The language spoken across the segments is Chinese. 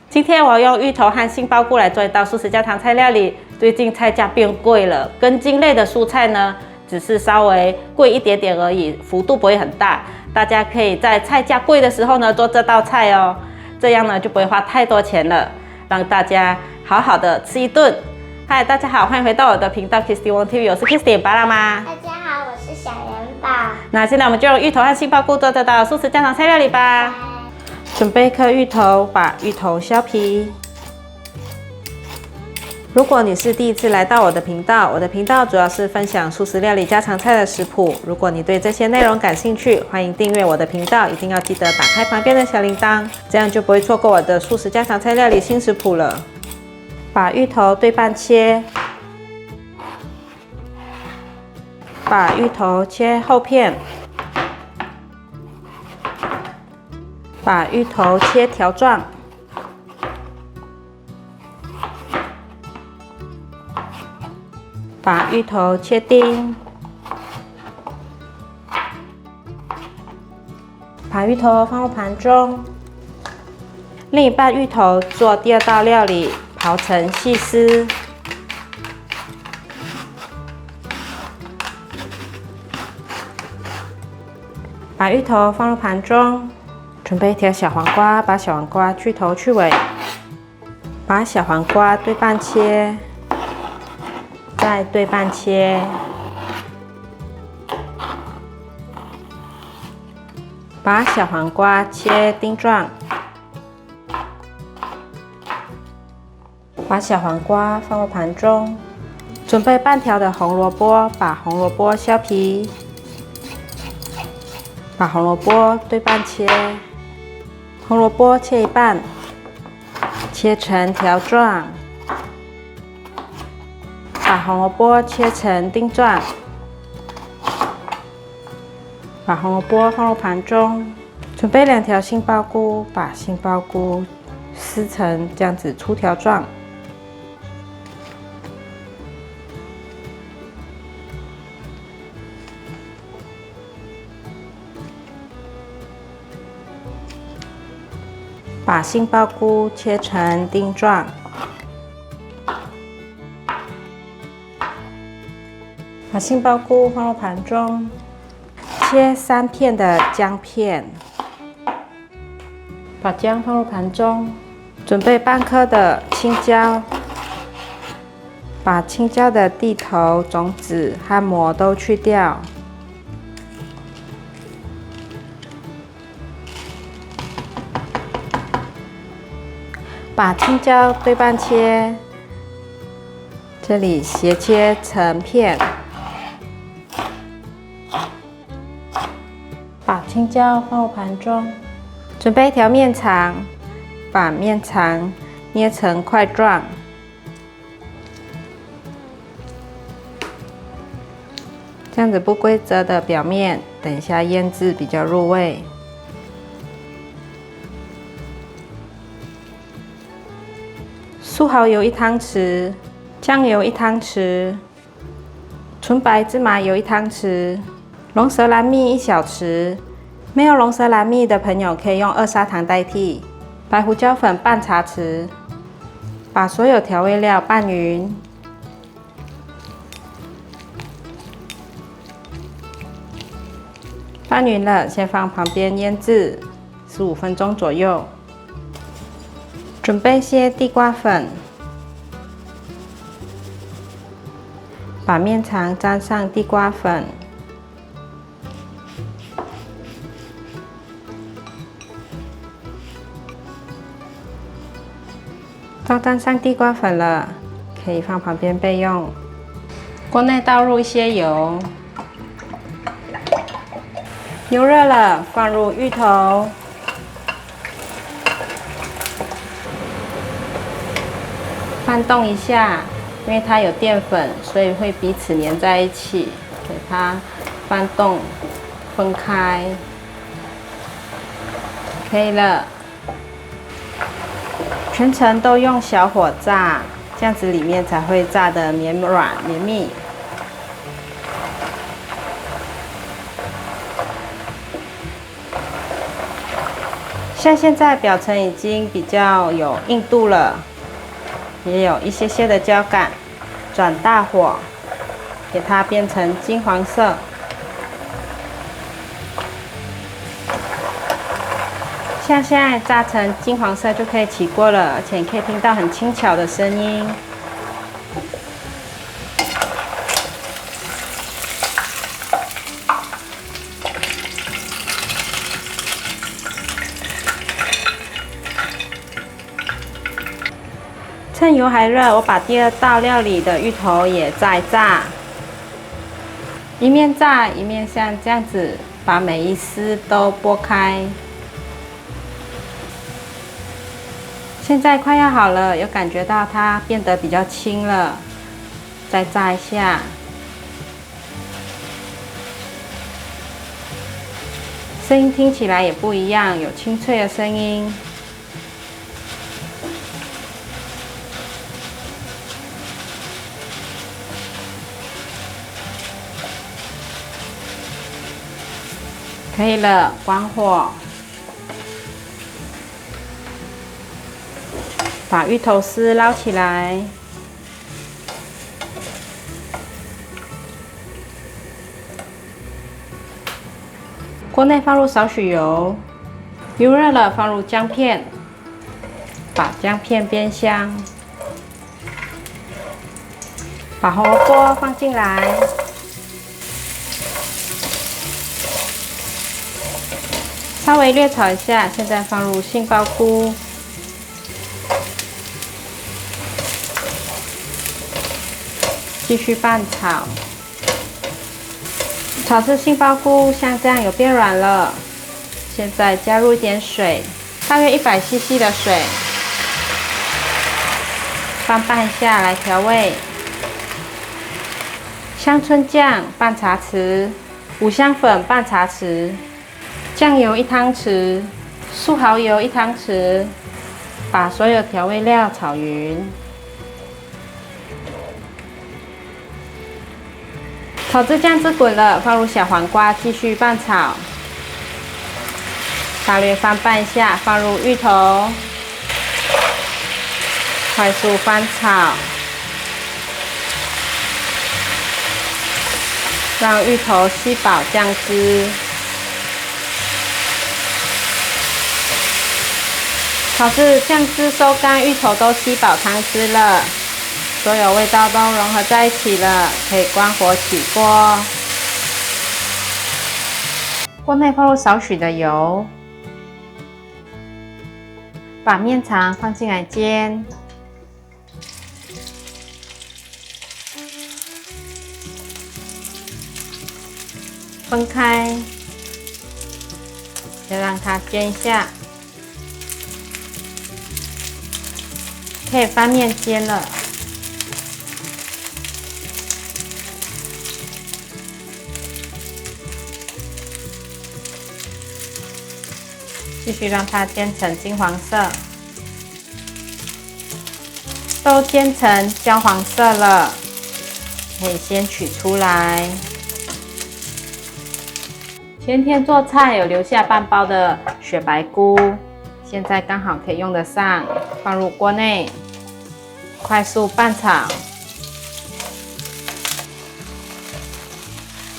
今天我用芋头和杏鲍菇来做一道素食家常菜料理。最近菜价变贵了，根茎类的蔬菜呢，只是稍微贵一点点而已，幅度不会很大。大家可以在菜价贵的时候呢，做这道菜哦，这样呢就不会花太多钱了，让大家好好的吃一顿。嗨，大家好，欢迎回到我的频道 Kirsty Wong TV， 我是 Kirsty 爸辣妈。大家好，我是小元宝。那现在我们就用芋头和杏鲍菇做这道素食家常菜料理吧。准备一颗芋头，把芋头削皮。如果你是第一次来到我的频道，我的频道主要是分享素食料理家常菜的食谱。如果你对这些内容感兴趣，欢迎订阅我的频道，一定要记得打开旁边的小铃铛，这样就不会错过我的素食家常菜料理新食谱了。把芋头对半切，把芋头切厚片。把芋头切条状，把芋头切丁，把芋头放入盘中。另一半芋头做第二道料理，刨成细丝。把芋头放入盘中。准备一条小黄瓜，把小黄瓜去头去尾，把小黄瓜对半切，再对半切，把小黄瓜切丁状，把小黄瓜放入盘中。准备半条的红萝卜，把红萝卜削皮，把红萝卜对半切。红萝卜切一半，切成条状，把红萝卜切成丁状，把红萝卜放入盘中。准备2条杏鲍菇，把杏鲍菇撕成这样子粗条状。把杏鲍菇切成丁状，把杏鲍菇放入盘中，切3片的姜片，把姜放入盘中。准备半颗的青椒，把青椒的蒂头、种子和膜都去掉。把青椒对半切，这里斜切成片。把青椒放入盘中。准备一条面肠，把面肠捏成块状。这样子不规则的表面，等一下腌制比较入味。素蚝油1汤匙，酱油1汤匙，纯白芝麻油1汤匙，龙舌兰蜜1小匙。没有龙舌兰蜜的朋友可以用2砂糖代替。白胡椒粉半茶匙。把所有调味料拌匀。拌匀了，先放旁边腌制15分钟左右。准备些地瓜粉，把面肠沾上地瓜粉，都沾上地瓜粉了，可以放旁边备用。锅内倒入一些油，油热了，放入芋头。翻动一下，因为它有淀粉，所以会彼此粘在一起。给它翻动，分开，可以了。全程都用小火炸，这样子里面才会炸得绵软绵密。像现在表层已经比较有硬度了，也有一些些的焦感，转大火，给它变成金黄色。像现在炸成金黄色就可以起锅了，而且你可以听到很轻巧的声音。趁油还热，我把第二道料理的芋头也炸一炸，一面炸一面像这样子把每一丝都剥开。现在快要好了，有感觉到它变得比较轻了，再炸一下。声音听起来也不一样，有清脆的声音。可以了，关火。把芋头丝捞起来，锅内放入少许油，油热了放入姜片，把姜片煸香，把红萝卜放进来，稍微略炒一下，现在放入杏鲍菇。继续拌炒，炒至杏鲍菇像这样有变软了。现在加入一点水，大约100cc 的水，翻拌一下来调味。香椿酱半茶匙，五香粉半茶匙，酱油1汤匙，素蚝油1汤匙，把所有调味料炒匀。炒至酱汁滚了，放入小黄瓜，继续拌炒。大略翻拌一下，放入芋头，快速翻炒，让芋头吸饱酱汁。炒至酱汁收干，芋头都吸饱汤汁了。所有味道都融合在一起了，可以关火起锅。锅内放入少许的油，把面肠放进来煎，分开，再让它煎一下，可以翻面煎了。继续让它煎成金黄色，都煎成焦黄色了，可以先取出来。前天做菜有留下半包的雪白菇，现在刚好可以用得上，放入锅内，快速拌炒，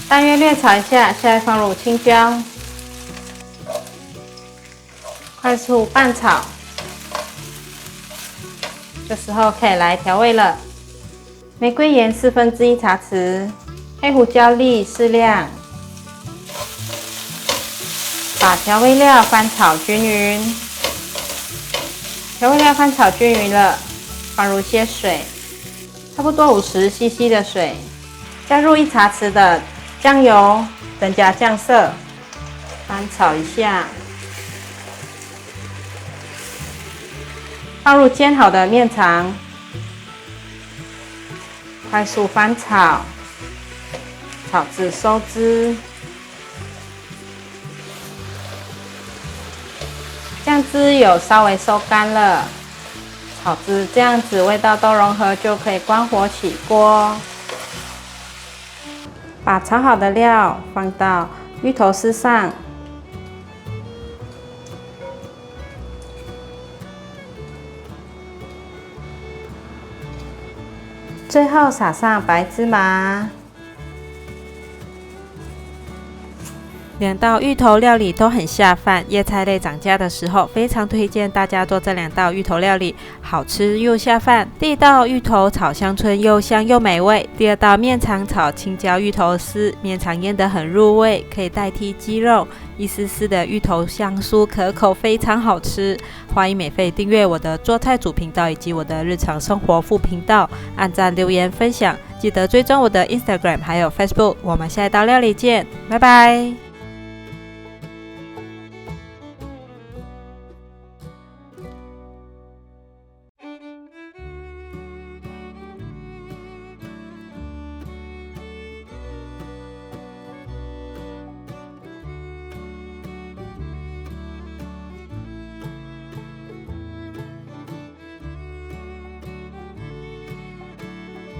大约略炒一下，现在放入青椒。快速拌炒，这时候可以来调味了。玫瑰盐1/4茶匙，黑胡椒粒适量。把调味料翻炒均匀。调味料翻炒均匀了，放入些水，差不多50cc 的水，加入1茶匙的酱油，增加酱色，翻炒一下。放入煎好的面肠，快速翻炒，炒至收汁。酱汁有稍微收干了，炒至这样子味道都融合，就可以关火起锅。把炒好的料放到芋头丝上，最后撒上白芝麻。两道芋头料理都很下饭，叶菜类涨价的时候，非常推荐大家做这两道芋头料理，好吃又下饭。第一道芋头炒香椿，又香又美味；第二道面肠炒青椒芋头丝，面肠腌得很入味，可以代替鸡肉，一丝丝的芋头香酥可口，非常好吃。欢迎免费订阅我的做菜组频道以及我的日常生活副频道，按赞留言分享，记得追踪我的 Instagram 还有 Facebook。我们下一道料理见，拜拜。